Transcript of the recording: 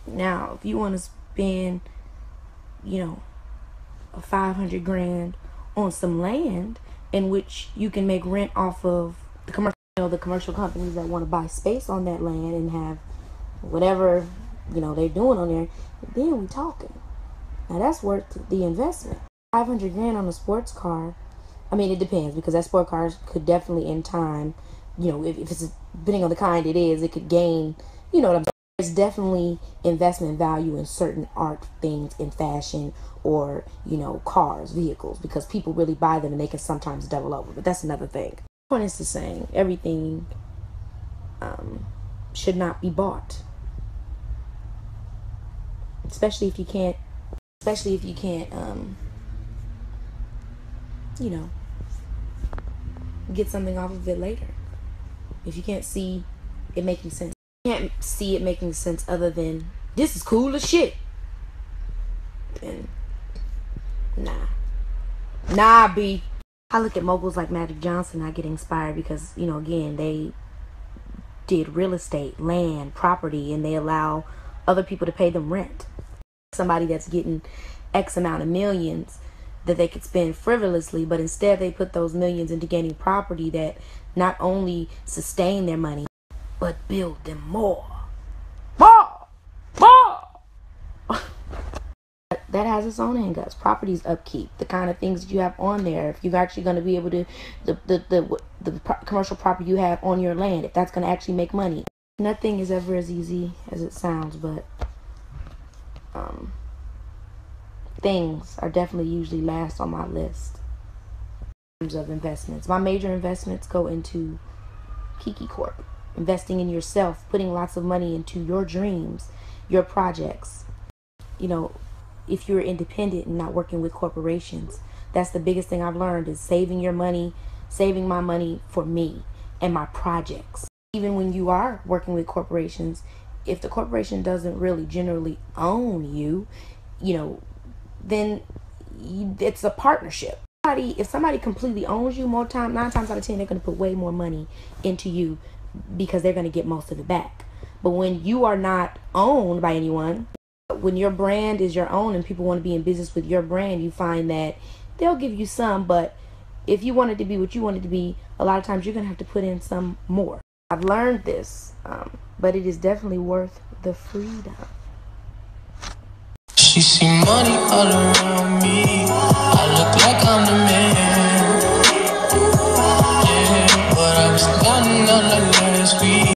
Now, if you want to spend, you know, a 500 grand on some land in which you can make rent off of the commercial companies that want to buy space on that land and have whatever, they're doing on there, then we talking. Now that's worth the investment. 500 grand on a sports car. I mean, it depends, because that sport car could definitely in time, if it's depending on the kind it is, it could gain, what I'm saying. There's definitely investment value in certain art things, in fashion, or, cars, vehicles, because people really buy them and they can sometimes double over. But that's another thing. The point is the same. Everything should not be bought. Especially if you can't, get something off of it later. If you can't see it making sense. Can't see it making sense other than this is cool as shit, then nah B. I look at moguls like Magic Johnson, I get inspired because again, they did real estate, land, property, and they allow other people to pay them rent. Somebody that's getting X amount of millions that they could spend frivolously, but instead they put those millions into gaining property that not only sustain their money but build them more. That has its own hangups. Property's upkeep, the kind of things that you have on there. If you're actually going to be able to, the commercial property you have on your land, if that's going to actually make money. Nothing is ever as easy as it sounds, but things are definitely usually last on my list in terms of investments. My major investments go into Kiki Corp. Investing in yourself, putting lots of money into your dreams, your projects. If you're independent and not working with corporations, that's the biggest thing I've learned, is saving your money, saving my money for me and my projects. Even when you are working with corporations, if the corporation doesn't really generally own you, then it's a partnership. If somebody completely owns you, 9 times out of 10, they're going to put way more money into you because they're going to get most of it back. But when you are not owned by anyone, when your brand is your own and people want to be in business with your brand, you find that they'll give you some, but if you want it to be what you want it to be, a lot of times you're going to have to put in some more. I've learned this, but it is definitely worth the freedom. She see money all around me. I look like I'm the man. Yeah, but I was down and out like